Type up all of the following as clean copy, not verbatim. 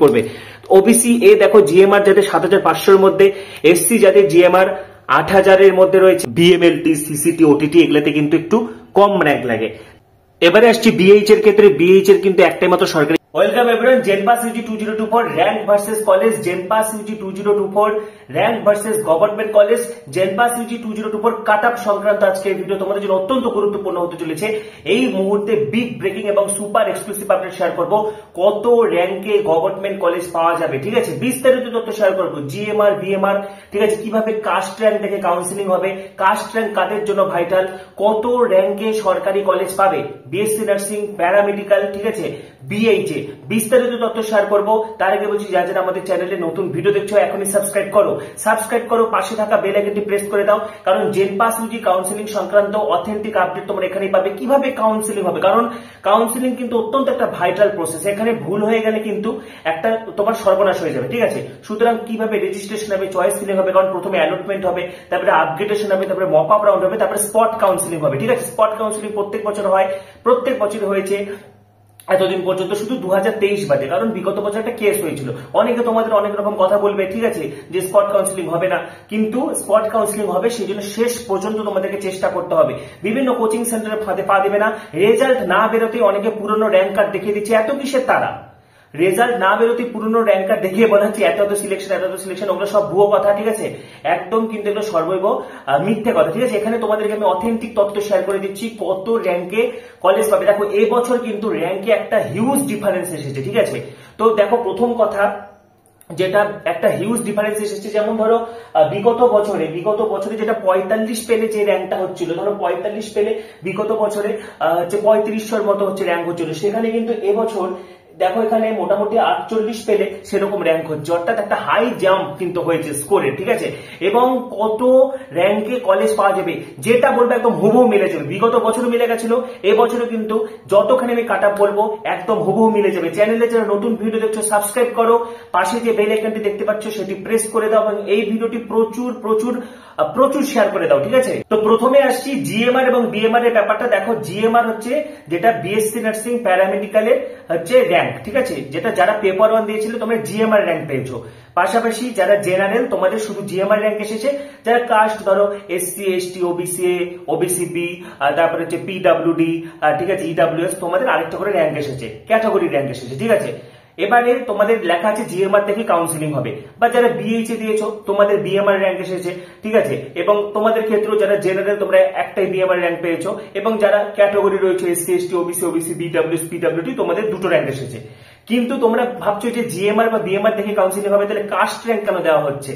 করবে। OBC A দেখো GMR যাদের ৭৫০০ মধ্যে, এসসি যাদের জিএমআর ৮০০০ মধ্যে রয়েছে, বিএমএলটি, সিসিটি, ওটিটি এগুলাতে কিন্তু একটু কম র্যাঙ্ক লাগে। এবারে আসছি বিএইচ এর ক্ষেত্রে। বিএইচ এর কিন্তু একটাই মাত্র সরকারি। Welcome everyone, JENPAS UG 2024 rank versus college, JENPAS UG 2024 rank versus government college, JENPAS UG 2024 cut off সংক্রান্ত আজকে এই ভিডিও তোমাদের জন্য অত্যন্ত গুরুত্বপূর্ণ হতে চলেছে। এই মুহূর্তে বিগ ব্রেকিং এবং সুপার এক্সক্লুসিভ আপডেট শেয়ার করব। কত র্যাঙ্কে গভর্নমেন্ট কলেজ পাওয়া যাবে, ঠিক আছে, বিস্তারিত তথ্য শেয়ার করব। জিএমআর, বিএমআর, ঠিক আছে, কিভাবে কাস্ট র্যাঙ্ক থেকে কাউন্সিলিং হবে, কাস্ট র্যাঙ্ক কাদের জন্য ভাইটাল, কত র্যাঙ্কে সরকারি কলেজ পাবে, বিএসসি নার্সিং, প্যারামেডিক্যাল, ঠিক আছে, বিএইচ এ বিস্তারিত তথ্য শেয়ার করব। তার আগে বলছি, যারা যারা আমাদের চ্যানেলে নতুন ভিডিও দেখছো এখনই সাবস্ক্রাইব করো, পাশে থাকা বেল আইকনটি প্রেস করে দাও, কারণ জেনপাস ইউজি কাউন্সিলিং সংক্রান্ত অথেন্টিক আপডেট তোমরা এখানেই পাবে। কিভাবে কাউন্সিলিং হবে, কারণ কাউন্সিলিং কিন্তু অত্যন্ত একটা ভাইটাল প্রসেস, এখানে ভুল হয়ে গেলে কিন্তু একটা তোমার সর্বনাশ হয়ে যাবে, ঠিক আছে। সুতরাং কিভাবে রেজিস্ট্রেশন হবে, চয়েস ফিলিং হবে, কারণ প্রথমে অ্যালটমেন্ট হবে, তারপরে আপগ্রেডেশন হবে, তারপরে মক আপ রাউন্ড হবে, তারপরে স্পট কাউন্সিলিং হবে, ঠিক আছে। স্পট কাউন্সিলিং প্রত্যেক বছর হয়, প্রত্যেক বছর হয়েছে এতদিন পর্যন্ত, শুধু 2023 বাদে, কারণ বিগত বছর একটা কেস হয়েছিল। অনেকে তোমাদের অনেক রকম কথা বলবে, ঠিক আছে, যে স্পট কাউন্সিলিং হবে না, কিন্তু স্পট কাউন্সিলিং হবে, সেই জন্য শেষ পর্যন্ত তোমাদেরকে চেষ্টা করতে হবে। বিভিন্ন কোচিং সেন্টারে ফাঁদে পা দেবে না। রেজাল্ট না বেরোতেই অনেকে পুরনো র্যাঙ্ক কার্ড দেখিয়ে দিচ্ছে, এত কিসের তারা, রেজাল্ট না বেরোতে পুরনো র্যাঙ্ক কার্ড দেখিয়ে বলা হচ্ছে এত সিলেকশন, ওগুলো সব ভুয়ো কথা, ঠিক আছে, একদম কিন্তু এগুলো সর্বৈব মিথ্যে কথা, ঠিক আছে। এখানে তোমাদেরকে আমি অথেন্টিক তথ্য শেয়ার করে দিচ্ছি কত র্যাঙ্কে কলেজ পাবে। দেখো এবছর কিন্তু র্যাঙ্কে একটা হিউজ ডিফারেন্স এসেছে, ঠিক আছে। তো দেখো প্রথম কথা যেটা একটা হিউজ ডিফারেন্স এসেছে, যেমন ধরো বিগত বছরে যেটা 45 পেলে যে র্যাঙ্কটা হচ্ছিল, ধরো 45 পেলে বিগত বছরে 3500 মতো হচ্ছে র্যাঙ্ক হচ্ছিল, সেখানে কিন্তু এবছর দেখো এখানে মোটামুটি 48 পেলে সেরকম র্যাঙ্ক হচ্ছে, অর্থাৎ একটা হাই জাম্প কিন্তু হয়েছে স্কোরে, ঠিক আছে। এবং কত র্যাঙ্কে কলেজ পাওয়া যাবে যেটা বলবো একদম হুবহু মিলে যাবে। বিগত বছর মিলে গেছিল, এবছরে কিন্তু যতখানি আমি কাট আপ বলবো একদম হুবহু মিলে যাবে। চ্যানেলে যারা নতুন ভিডিও দেখছো সাবস্ক্রাইব করো, পাশে যে বেল আইকনটি দেখতে পাচ্ছ সেটি প্রেস করে দাও, এবং এই ভিডিওটি প্রচুর প্রচুর প্রচুর শেয়ার করে দাও, ঠিক আছে। তো প্রথমে আসছি জিএমআর এবং বিএমআর এর ব্যাপারটা। দেখো জিএমআর হচ্ছে যেটা বিএসসি নার্সিং প্যারামেডিক্যালের হচ্ছে র্যাঙ্ক, ঠিক আছে, যেটা যারা পেপার 1 দিয়েছিল তোমরা জিএমআর র্যাঙ্ক পেয়েছো। পাশাপাশি যারা জেনারেল তোমাদের শুধু জিএমআর র্যাঙ্ক এসেছে, যারা কাস্ট ধরো SC, ST, OBC A, OBC B, তারপরে হচ্ছে পিডব্লিউডি, ঠিক আছে, ইডব্লিউএস, তোমাদের আরেকটা করে র্যাঙ্ক এসেছে, ক্যাটাগরি র্যাঙ্ক এসেছে, ঠিক আছে। এবারে তোমাদের লেখা আছে জিএমআর থেকে কাউন্সিলিং হবে, বা যারা বিএইচ এ দিয়েছো তোমাদের বিএমআর র্যাঙ্ক এসেছে, ঠিক আছে। এবং তোমাদের ক্ষেত্রেও যারা জেনারেল তোমরা একটাই বিএমআর র্যাঙ্ক পেয়েছো, এবং যারা ক্যাটাগরি রয়েছে SC, ST, OBC, OBC, EWS, PWD, তোমাদের দুটো র্যাঙ্ক এসেছে। কিন্তু তোমরা ভাবছো যে জিএমআর বা বিএমআর থেকে কাউন্সিলিং হবে, তাহলে কাস্ট র্যাঙ্ক কেন দেওয়া হচ্ছে?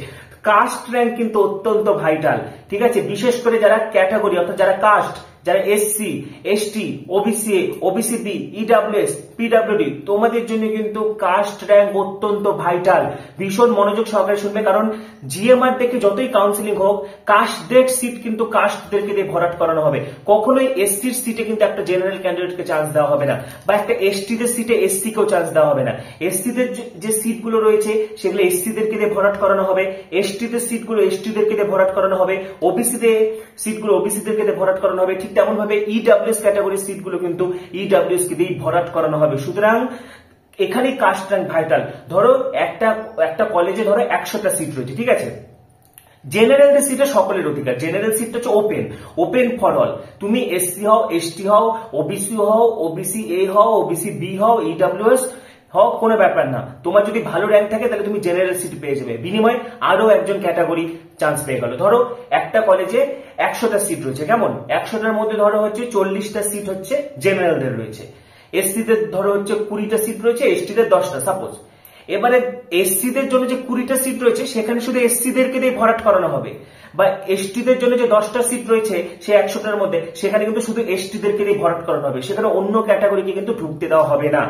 কাস্ট র্যাঙ্ক কিন্তু অত্যন্ত ভাইটাল, ঠিক আছে, বিশেষ করে যারা ক্যাটাগরি, অর্থাৎ যারা কাস্ট, যারা SC, ST, OBC, OBC B, EWS, PWD, তোমাদের জন্য কিন্তু কাস্ট র্যাঙ্ক অত্যন্ত ভাইটাল। ভীষণ মনোযোগ সহকারে শুনবে, কারণ জিএমআর থেকে যতই কাউন্সিলিং হোক, কাস্টদের সিট কিন্তু কাস্টদেরকে দিয়ে ভরাট করানো হবে। কখনোই এসটির সিটে কিন্তু একটা জেনারেল ক্যান্ডিডেটকে চান্স দেওয়া হবে না, বা একটা এসটিদের সিটে এসসি কেও চান্স দেওয়া হবে না। এসসিদের যে সিটগুলো রয়েছে সেগুলো এসসিদেরকে দিয়ে ভরাট করানো হবে, এসটিদের সিটগুলো এসটিদেরকে দিয়ে ভরাট করানো হবে, ওবিসিদের সিটগুলো ওবিসিদেরকে দিয়ে ভরাট করানো হবে। ঠিক তেমন ভাবে ইডব্লিউএস ক্যাটাগরির সিটগুলো কিন্তু ইডব্লিউএস কে দিয়ে ভরাট করানো হবে। সুতরাং এখানে কাস্ট র্যাঙ্ক ভাইটাল। ধরো একটা কলেজে ধরো 100টা সিট রয়েছে, ঠিক আছে। জেনারেল সিটে সকলের অধিকার, জেনারেল সিটটা হচ্ছে ওপেন ফর অল। তুমি এসসি হও, এসটি হও, ওবিসি হও, ওবিসি এ হও, ওবিসি বি হও, ইডব্লিউএস হও, কোনো ব্যাপার না। তোমার যদি ভালো র্যাঙ্ক থাকে তাহলে তুমি জেনারেল সিট পেয়ে যাবে, বিনিময়ে আরো একজন ক্যাটাগরি চান্স পেয়ে গেল। ধরো একটা কলেজে 100টা সিট রয়েছে, কেমন, 100টার মধ্যে ধরো হচ্ছে 40টা সিট হচ্ছে জেনারেলদের রয়েছে, এসসিদের ধরো হচ্ছে 20টা সিট রয়েছে, এসটিদের 10টা সাপোজ। এবারে এসসিদের জন্য যে 20টা সিট রয়েছে সেখানে শুধু এসসিদেরকে দিয়ে ভরাট করানো হবে, বা এসটিদের জন্য যে 10টা সিট রয়েছে সেই 100টার মধ্যে, সেখানে কিন্তু শুধু এসটিদেরকে দিয়ে ভরাট করানো হবে, সেখানে অন্য ক্যাটাগরিকে কিন্তু ঢুকতে দেওয়া হবে না।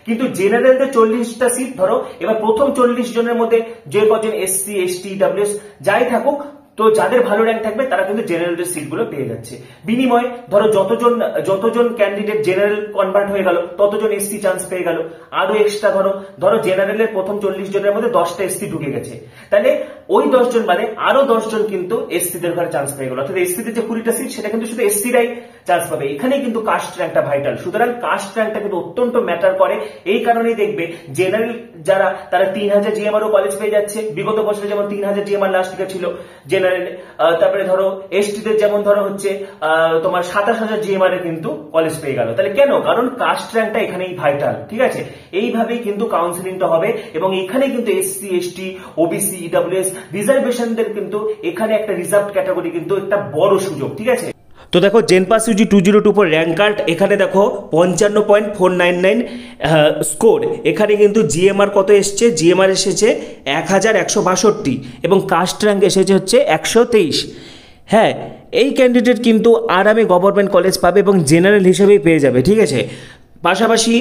কিন্তু জেনারেলদের 40টা সিট ধরো, এবার প্রথম 40 জনের মধ্যে যে কজন এসসি, এসটি, ইডব্লিউএস যাই থাকুক, তো যাদের ভালো র্যাঙ্ক থাকবে তারা কিন্তু জেনারেলের সিটগুলো পেয়ে যাচ্ছে। বিনিময়ে ধরো যতজন ক্যান্ডিডেট জেনারেল কনভার্ট হয়ে গেল, ততজন এসসি চান্স পেয়ে গেল। আরো এক্সট্রা ধরো জেনারেলের প্রথম 40 জনের মধ্যে 10টা এসসি ঢুকে গেছে, তাহলে ওই 10 জন মানে আরো 10 জন কিন্তু এসসিদের ঘরে চান্স পেয়ে গেল। অর্থাৎ এসসিদের যে 20টা সিট সেটা কিন্তু শুধু এসসিরাই চান্স পাবে। এখানে কিন্তু কাস্ট র্যাঙ্কটা ভাইটাল, সুতরাং কাস্ট র্যাঙ্কটা কিন্তু অত্যন্ত ম্যাটার করে। এই কারণেই দেখবে জেনারেল যারা তারা 3000 জিএমআর ও কলেজ পেয়ে যাচ্ছে, বিগত বছরে যেমন 3000 জিএমআর লাস্ট দিকে ছিল জেনারেল। তারপরে ধরো এসটি দের যেমন ধরো হচ্ছে তোমার 27000 জিএমআর এ কিন্তু কলেজ পেয়ে গেল। তাহলে কেন? কারণ কাস্ট র্যাঙ্কটা এখানেই ভাইটাল, ঠিক আছে। এইভাবেই কিন্তু কাউন্সিলিংটা হবে এবং এখানে কিন্তু এসসি এসটি ওবিসি ইডব্লিউএস রিজার্ভেশনদের কিন্তু এখানে একটা রিজার্ভ ক্যাটাগরি কিন্তু একটা বড় সুযোগ, ঠিক আছে। তো দেখো জেনপাস ইউজি 2024 র্যাঙ্ক কার্ড, এখানে দেখো 55.499 স্কোর। এখানে কিন্তু জিএমআর কত এসছে? জিএমআর এসেছে 1162 এবং কাস্ট র্যাঙ্ক এসেছে হচ্ছে 123। হ্যাঁ, এই ক্যান্ডিডেট কিন্তু আরামে গভর্নমেন্ট কলেজ পাবে এবং জেনারেল হিসেবেই পেয়ে যাবে, ঠিক আছে। পাশাপাশি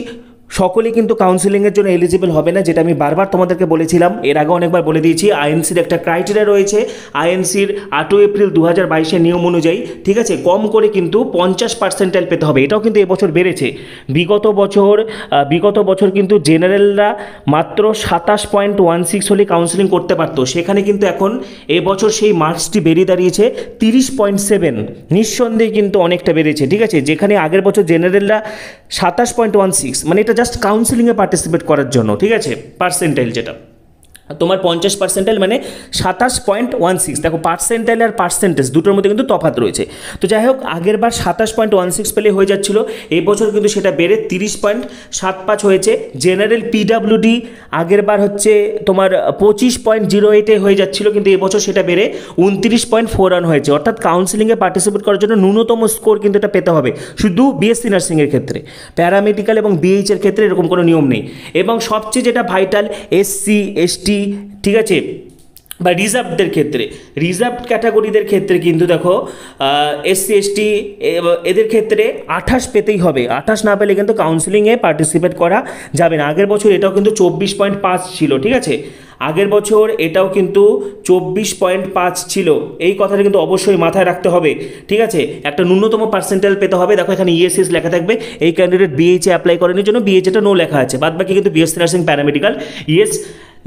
সকলেই কিন্তু কাউন্সিলিংয়ের জন্য এলিজিবল হবে না, যেটা আমি বারবার তোমাদেরকে বলেছিলাম, এর আগে অনেকবার বলে দিয়েছি। আইএনসির একটা ক্রাইটেরিয়া রয়েছে, আইএনসির 8 এপ্রিল 2022 নিয়ম অনুযায়ী, ঠিক আছে, কম করে কিন্তু 50% পেতে হবে। এটাও কিন্তু এবছর বেড়েছে। বিগত বছর কিন্তু জেনারেলরা মাত্র 27.16 হলে কাউন্সিলিং করতে পারতো, সেখানে কিন্তু এখন এবছর সেই মার্কসটি বেরিয়ে দাঁড়িয়েছে 30.7। নিঃসন্দেহে কিন্তু অনেকটা বেড়েছে, ঠিক আছে। যেখানে আগের বছর জেনারেলরা 27.16, মানে এটা জাস্ট কাউন্সিলিংয়ে পার্টিসিপেট করার জন্য, ঠিক আছে, পার্সেন্টাইল যেটা তোমার 50% মানে 27.16। দেখো পার্সেন্টাইল আর পার্সেন্টেজ দুটোর মধ্যে কিন্তু তফাৎ রয়েছে। তো যাই হোক, আগের বার 27.16 পেলে হয়ে যাচ্ছিল, এই বছর কিন্তু সেটা বেড়ে 30.75 হয়েছে। জেনারেল পিডাব্লিউডি আগের বার হচ্ছে তোমার 25.08 হয়ে যাচ্ছিল, কিন্তু এবছর সেটা বেড়ে 29.41 হয়েছে। অর্থাৎ কাউন্সিলিংয়ে পার্টিসিপেট করার জন্য ন্যূনতম স্কোর কিন্তু এটা পেতে হবে, শুধু বিএসসি নার্সিংয়ের ক্ষেত্রে। প্যারামেডিক্যাল এবং বিএইচের ক্ষেত্রে এরকম কোনো নিয়ম নেই। এবং সবচেয়ে যেটা ভাইটাল, এসসি এসটি, ঠিক আছে, বা রিজার্ভদের ক্ষেত্রে, রিজার্ভ ক্যাটাগরিদের ক্ষেত্রে কিন্তু দেখো এসসি এসটি এদের ক্ষেত্রে 28 পেতেই হবে। 28 না পেলে কিন্তু কাউন্সিলিংয়ে পার্টিসিপেট করা যাবে না। আগের বছর এটাও কিন্তু 24.5 ছিল, ঠিক আছে। আগের বছর এটাও কিন্তু 24.5 ছিল। এই কথাটা কিন্তু অবশ্যই মাথায় রাখতে হবে, ঠিক আছে। একটা ন্যূনতম পার্সেন্টাইল পেতে হবে। দেখো এখানে ইএসএস লেখা থাকবে, এই ক্যান্ডিডেট বিএইচএ অ্যাপ্লাই করার জন্য বিএইচএটা নো লেখা আছে, বাদ বাকি কিন্তু বিএসসি নার্সিং প্যারামেডিক্যাল ইএস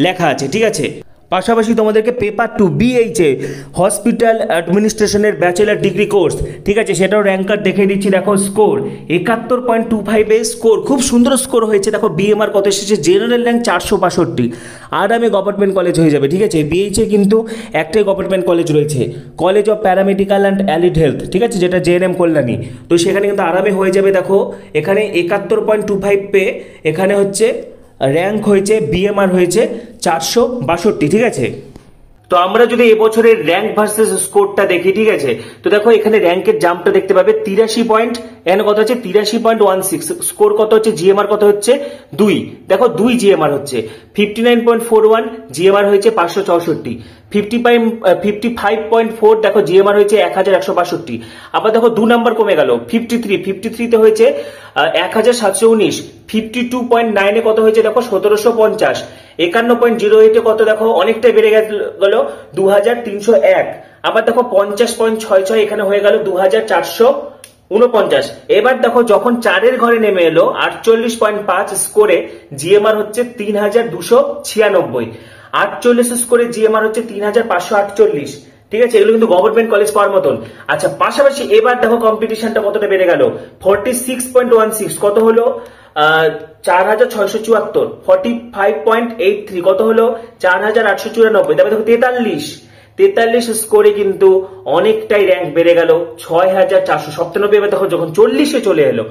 লেখা আছে, ঠিক আছে। পাশাপাশি তোমাদেরকে পেপার 2 বিএইচএ হসপিটাল অ্যাডমিনিস্ট্রেশনের ব্যাচেলার ডিগ্রি কোর্স, ঠিক আছে, সেটাও র্যাঙ্ক কার্ড দেখে দিচ্ছি। দেখো স্কোর 71.25 স্কোর, খুব সুন্দর স্কোর হয়েছে। দেখো বিএমআর কত এসেছে? জেনারেল র্যাঙ্ক 462, আরামে গভর্নমেন্ট কলেজ হয়ে যাবে, ঠিক আছে। বিএইচএ কিন্তু একটাই গভর্নমেন্ট কলেজ রয়েছে, college of paramedical and allied health, ঠিক আছে, যেটা জেএনএম কল্যাণী। তো সেখানে কিন্তু আরামে হয়ে যাবে। দেখো এখানে 71.25 পেয়ে এখানে হচ্ছে র্যাঙ্ক হয়েছে, বিএমআর হয়েছে 462, ঠিক আছে। তো আমরা যদি এবছরের র্যাঙ্ক ভার্সেস স্কোরটা দেখি, ঠিক আছে, তো দেখো এখানে র্যাঙ্কের জাম্পটা দেখতে পাবে 83 পয়েন্ট, এখানে কত হচ্ছে 83.16, স্কোর কত হচ্ছে, জিএমআর কত হচ্ছে 2, দেখো 2 জিএমআর হচ্ছে 59.41, জিএমআর হয়েছে 564, 55.4 দেখো জিএমআর হয়েছে 1162। আবার দেখো 2 নাম্বার কমে গেল, 53 তে হয়েছে 1719, 52.9 কত হয়েছে দেখো 1750, 51.08 কত দেখো অনেকটাই বেড়ে গেল 2301। আবার দেখো 50.66 এখানে হয়ে গেল 2449। এবার দেখো যখন 4-এর ঘরে নেমে এলো 48.5 স্কোরে জিএমআর হচ্ছে 3296, 48 স্কোরে জিএমআর হচ্ছে 3548, ঠিক আছে। এগুলো কিন্তু গভর্নমেন্ট কলেজ পাওয়ার মতন। আচ্ছা, পাশাপাশি এবার দেখো কম্পিটিশনটা কতটা বেড়ে গেল, 46.16 কত হলো 4674, 45.83 কত হলো 4894। তারপরে দেখো 43 স্কোরে কিন্তু অনেকটাই র্যাঙ্ক বেড়ে গেল 6497। এবার দেখো যখন 40-এ চলে এলো,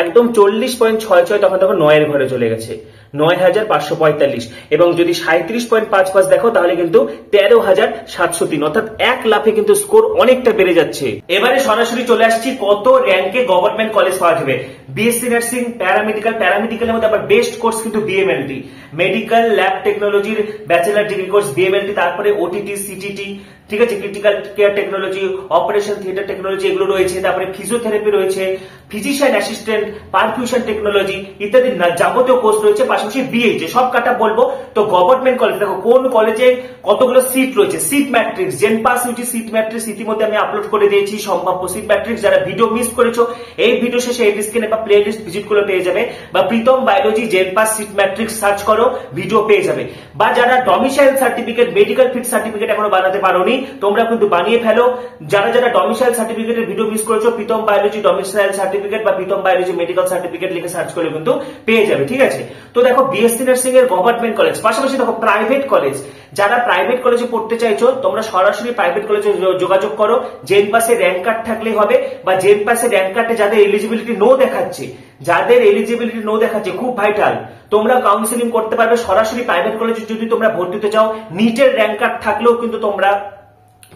একদম 40.66, তখন দেখো 9-এর ঘরে চলে গেছে 9545। এবং যদি 37.55 দেখো তাহলে কিন্তু 13703, অর্থাৎ 1 লাফে কিন্তু স্কোর অনেকটা বেড়ে যাচ্ছে। এবারে সরাসরি চলে আসছি কত র্যাঙ্কে গভর্নমেন্ট কলেজ পাওয়া যাবে। বিএসসি নার্সিং, প্যারামেডিক্যালের মধ্যে আবার বেস্ট কোর্স কিন্তু বিএমএলটি, মেডিকেল ল্যাব টেকনোলজির ব্যাচেলার ডিগ্রি কোর্স বিএমএলটি, তারপরে ওটিটি সিটিটি, ঠিক আছে, critical care technology, operation theatre technology এগুলো রয়েছে। তারপরে ফিজিওথেরাপি রয়েছে, ফিজিশিয়ান অ্যাসিস্ট্যান্ট, পারফিউশন টেকনোলজি ইত্যাদি যাবতীয় কোর্স রয়েছে। পাশাপাশি বিএইচে সব কাটা বলবো। তো গভর্নমেন্ট কলেজ দেখো কোন কলেজে কতগুলো সিট রয়েছে, seat matrix, gen pass UG seat matrix ইতিমধ্যে আমি আপলোড করে দিয়েছি। সম্ভাব্য সিট ম্যাট্রিক্স, যারা ভিডিও মিস করেছো এই ভিডিও শেষে এই স্ক্রিনে বা প্লে লিস্ট ভিজিট করে পেয়ে যাবে, বা Pritam biology gen pass seat matrix search করো, ভিডিও পেয়ে যাবে। বা যারা domicile certificate, medical fit certificate এখনো বানাতে পারোনি, তোমরা কিন্তু বানিয়ে ফেলো। যারা যারা ডমিসাইল সার্টিফিকেটের ভিডিও মিস করেছো, প্রীতম বায়োলজি ডমিসাইল সার্টিফিকেট বা প্রীতম বায়োলজি মেডিকেল সার্টিফিকেট লিখে সার্চ করলে কিন্তু পেয়ে যাবে, ঠিক আছে। তো দেখো বিএসসি নার্সিং এর গভর্নমেন্ট কলেজ, পাশাপাশি দেখো প্রাইভেট কলেজ, যারা প্রাইভেট কলেজে পড়তে চাইছো তোমরা সরাসরি প্রাইভেট কলেজে যোগাযোগ করো। জেন পাসে র্যাঙ্ক কার্ড থাকলেই হবে, বা জেন পাসে র্যাঙ্ক কার্ডে যাদের এলিজিবিলিটি নো দেখাচ্ছে, যাদের এলিজিবিলিটি নো দেখাচ্ছে খুব ভাইটাল, তোমরা কাউন্সিলিং করতে পারবে সরাসরি প্রাইভেট কলেজে। যদি তোমরা ভর্তি হতে চাও, নিটের র্যাঙ্ক কার্ড থাকলেও কিন্তু তোমরা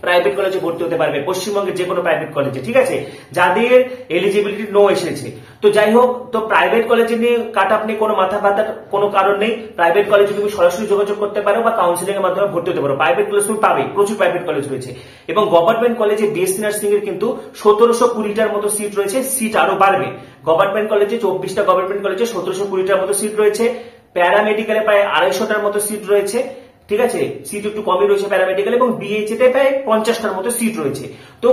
প্রাইভেট কলেজে ভর্তি হতে পারবে, পশ্চিমবঙ্গের যে কোনো প্রাইভেট কলেজে, ঠিক আছে, যাদের এলিজিবিলিটি নো এসেছে। তো যাই হোক, তো প্রাইভেট কলেজে নিয়ে কাট আপ নিয়ে কোনো মাথা ব্যথার কোনো কারণ নেই। প্রাইভেট কলেজে তুমি সরাসরি যোগাযোগ করতে পারো বা কাউন্সিলিং এর মাধ্যমে ভর্তি হতে পারো। প্রাইভেট কলেজ তুমি পাবে, প্রচুর প্রাইভেট কলেজ রয়েছে। এবং গভর্নমেন্ট কলেজে বিএসসি নার্সিং এর কিন্তু 1720টার মতো সিট রয়েছে, সিট আরো বাড়বে। গভর্নমেন্ট কলেজে 24টা, গভর্নমেন্ট কলেজে 1720টার মতো সিট রয়েছে। প্যারামেডিক্যালে প্রায় 250টার মতো সিট রয়েছে, ঠিক আছে, সিট একটু কমই রয়েছে প্যারামেডিক্যাল, এবং বিএইচএ তে প্রায় 50টার মতো সিট রয়েছে। তো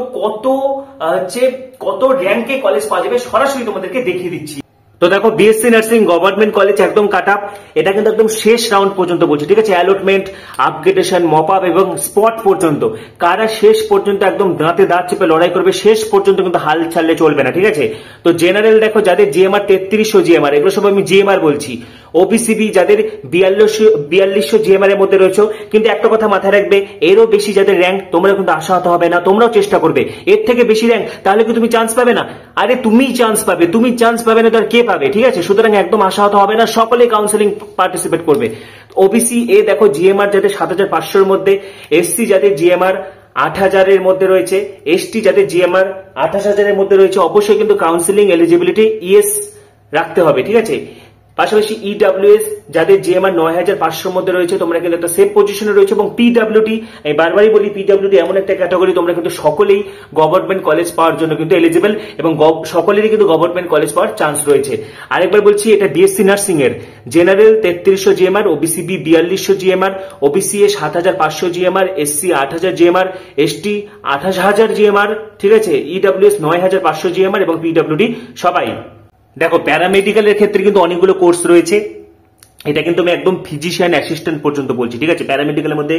কত র্যাঙ্কে কলেজ পাওয়া যাবে সরাসরি তোমাদেরকে দেখিয়ে দিচ্ছি। তো দেখো বিএসসি নার্সিং গভর্নমেন্ট কলেজ একদম কাট আপ, এটা কিন্তু একদম শেষ রাউন্ড পর্যন্ত বলছে, ঠিক আছে, অ্যালটমেন্ট, আপগ্রেডেশন, মপ আপ এবং স্পট পর্যন্ত। কারা শেষ পর্যন্ত একদম দাঁতে দাঁত চেপে লড়াই করবে শেষ পর্যন্ত কিন্তু হাল ছাড়লে চলবে না, ঠিক আছে। তো জেনারেল দেখো যাদের জিএমআর 3300 জিএমআর, এগুলো সব আমি জিএমআর বলছি। ওবিসিবি যাদের 4200 জিএমআর এর মধ্যে রয়েছে, কিন্তু একটা কথা মাথায় রাখবে, এরও বেশি যাদের র্যাঙ্ক, তোমরা কিন্তু আশাহত হবে না, তোমরাও চেষ্টা করবে। এর থেকে বেশি র্যাঙ্ক তাহলে কি তুমি চান্স পাবে না? আরে তুমি চান্স পাবে, তুমি চান্স পাবে না তো আর কে পাবে, ঠিক আছে। সুতরাং একদম আশাহত হবে না, সকলে কাউন্সিলিং পার্টিসিপেট করবে। ওবিসি এ দেখো জিএমআর যাদের 7500 এর মধ্যে, এসসি যাদের জিএমআর 8000 এর মধ্যে রয়েছে, এসটি যাদের জিএমআর 28000 এর মধ্যে রয়েছে, অবশ্যই কিন্তু কাউন্সিলিং এলিজিবিলিটি ইএস রাখতে হবে, ঠিক আছে। পাশাপাশি ইডব্লিউএস যাদের জিএমআর 9500 মধ্যে রয়েছে, তোমরা কিন্তু একটা সেফ পজিশনে রয়েছে। এবং পিডব্লিউডি, আমি বারবারই বলি পিডব্লিউডি এমন একটা ক্যাটাগরি, তোমরা কিন্তু সকলেই গভর্নমেন্ট কলেজ পাওয়ার জন্য কিন্তু এলিজিবল, এবং সকলেরই কিন্তু গভর্নমেন্ট কলেজ পাওয়ার চান্স রয়েছে। আরেকবার বলছি, এটা বিএসসি নার্সিং এর general 3300 GMR, OBC B 4200 GMR, OBC-A 7500 GMR, SC 8000 GMR, ST 28000 GMR, ঠিক আছে, ইডব্লিউএস 9500 জিএমআর এবং পিডব্লিউডি সবাই। দেখো প্যারামেডিক্যালের ক্ষেত্রে কিন্তু অনেকগুলো কোর্স রয়েছে, এটা কিন্তু আমি একদম ফিজিশিয়ান অ্যাসিস্ট্যান্ট পর্যন্ত বলছি, ঠিক আছে। প্যারামেডিক্যালের মধ্যে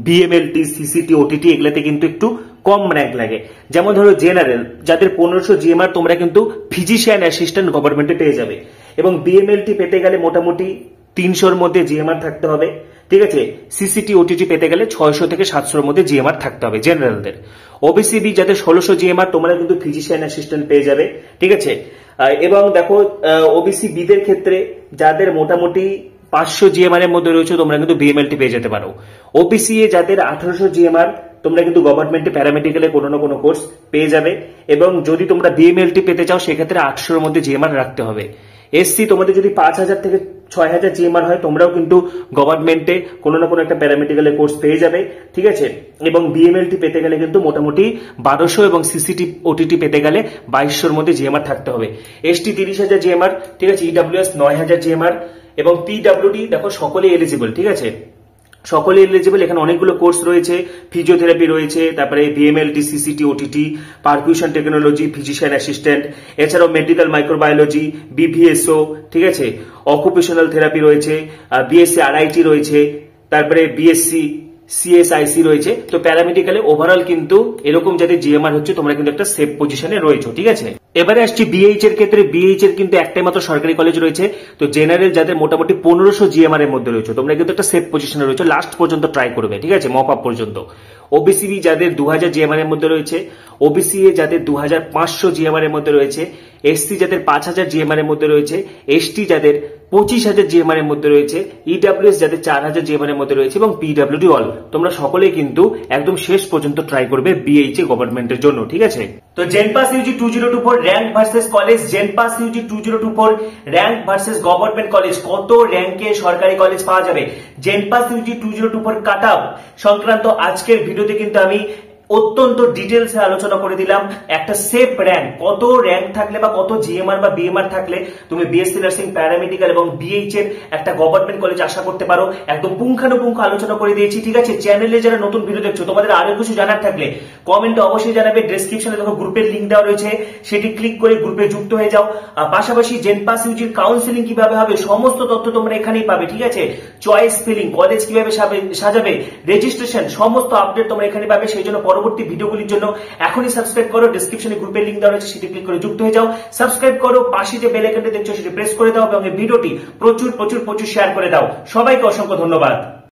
বিএমএলটি, সিসিটি, ওটিটি এগুলাতে কিন্তু একটু কম র্যাঙ্ক লাগে। যেমন ধরো জেনারেল যাদের 1500 জিএমআর, তোমরা কিন্তু ফিজিশিয়ান অ্যাসিস্ট্যান্ট গভর্নমেন্টে পেয়ে যাবে। এবং বিএমএলটি পেতে গেলে মোটামুটি 300-র মধ্যে জিএমআর থাকতে হবে, ঠিক আছে। সিসিটি, ওটিটি পেতে গেলে 600 থেকে 700-র মধ্যে জিএমআর থাকতে হবে জেনারেলদের। ওবিসিবি যাদের 1600 জিএমআর, তোমরা কিন্তু ফিজিশিয়ান অ্যাসিস্ট্যান্ট পেয়ে যাবে, ঠিক আছে। এবং দেখো ওবিসি বিদের ক্ষেত্রে যাদের মোটামুটি 500 জিএমআর এর মধ্যে রয়েছে, তোমরা কিন্তু বিএমএলটি পেয়ে যেতে পারো। ওবিসি এ যাদের 1800 জিএমআর, তোমরা কিন্তু গভর্নমেন্টে প্যারামেডিক্যালে কোনো না কোনো কোর্স পেয়ে যাবে। এবং যদি তোমরা বিএমএলটি পেতে চাও, সেক্ষেত্রে 800-এর মধ্যে জিএমআর রাখতে হবে। এসসি তোমাদের যদি 5000 থেকে 6000 জিএমআর হয়, তোমরাও কিন্তু গভর্নমেন্টে কোনো না কোনো একটা প্যারামেডিক্যালের কোর্স পেয়ে যাবে, ঠিক আছে। এবং বিএমএলটি পেতে গেলে কিন্তু মোটামুটি 1200, এবং সিসিটি, ওটিটি পেতে গেলে 2200-র মধ্যে জিএমআর থাকতে হবে। এসটি 30000 জিএমআর, ঠিক আছে, ইডব্লিউএস 9000 জিএমআর, এবং পিডব্লিউডি দেখো সকলে এলিজিবল, ঠিক আছে, সকলে এলিজিবল। এখানে অনেকগুলো কোর্স রয়েছে, ফিজিওথেরাপি রয়েছে, তারপরে BMLT, সিসিটি, OTT, পারকিউশন technology, physician assistant, এছাড়াও মেডিকেল মাইক্রোবায়োলজি, বিভিএসও, ঠিক আছে, অকুপেশনাল থেরাপি রয়েছে, বিএসসি আরআইটি রয়েছে, তারপরে বিএসসি সিএসআইসি রয়েছে। তো প্যারামেডিক্যালে ওভারঅল কিন্তু এরকম যাদের জিএমআর হচ্ছে, তোমরা কিন্তু একটা সেফ পজিশনে রয়েছো, ঠিক আছে। এবারে আসছি বিএইচ এর ক্ষেত্রে। বিএইচ এর কিন্তু একটাই মাত্র সরকারি কলেজ রয়েছে। তো জেনারেল যাদের মোটামুটি 1500 জিএমআর এর মধ্যে রয়েছে, তোমরা কিন্তু একটা সেফ পজিশনে রয়েছে, লাস্ট পর্যন্ত ট্রাই করবে, ঠিক আছে, মপ আপ পর্যন্ত। ওবিসিবি যাদের 2000 জিএমআর এর মধ্যে রয়েছে, ওবিসিএ যাদের 2500 জিএমআর এর মধ্যে রয়েছে, এসসি যাদের 5000 জিএমআর এর মধ্যে রয়েছে, এসটি যাদের 25000 জিএমআর এর মধ্যে রয়েছে, ইডব্লিউএস যাদের 4000 জিএমআর এর মধ্যে রয়েছে, এবং পিডব্লিউডি অল। তোমরা সকলেই কিন্তু একদম শেষ পর্যন্ত ট্রাই করবে বিএইচ এ গভর্নমেন্টের জন্য, ঠিক আছে। তো JENPAS UG 2024 rank versus college, JENPAS UG 2024 rank versus government college, কত র্যাঙ্কে সরকারি কলেজ পাওয়া যাবে, জেনপাস ইউজি 2024 কাট আপ সংক্রান্ত আজকের ভিডিওতে কিন্তু আমি অত্যন্ত ডিটেলসে আলোচনা করে দিলাম একটা সেফ র্যাঙ্ক, কত র্যাঙ্ক থাকলে বা কত জিএমআর বা বিএমআর থাকলে তুমি বিএসসি নার্সিং, প্যারামেডিক্যাল এবং বিএইচ এর একটা গভর্নমেন্ট কলেজ আশা করতে পারো, একদম পুঙ্খানুপুঙ্খ আলোচনা করে দিয়েছি। ঠিক আছে, চ্যানেলে যারা নতুন ভিডিও দেখছো তোমাদের আরো কিছু জানার থাকলে কমেন্টে অবশ্যই জানাবে। ডেসক্রিপশনে দেখো গ্রুপের লিংক দেওয়া রয়েছে, সেটি ক্লিক করে গ্রুপে যুক্ত হয়ে যাও। পাশাপাশি জেনপাস ইউজির কাউন্সিলিং কিভাবে হবে সমস্ত তথ্য তোমরা এখানেই পাবে। ঠিক আছে, চয়েস ফিলিং, কলেজ কিভাবে সাজাবে, রেজিস্ট্রেশন, সমস্ত আপডেট তোমরা এখানে পাবে। সেই জন্য পরবর্তী ভিডিওগুলির জন্য এখনই সাবস্ক্রাইব করো, ডেসক্রিপশনে গ্রুপের লিংক দেওয়া রয়েছে, সেটি ক্লিক করে যুক্ত হয়ে যাও। সাবস্ক্রাইব করো, পাশে যে বেল আইকনটি দেখছো সেটি প্রেস করে দাও এবং এই ভিডিওটি প্রচুর প্রচুর প্রচুর শেয়ার করে দাও। সবাইকে অসংখ্য ধন্যবাদ।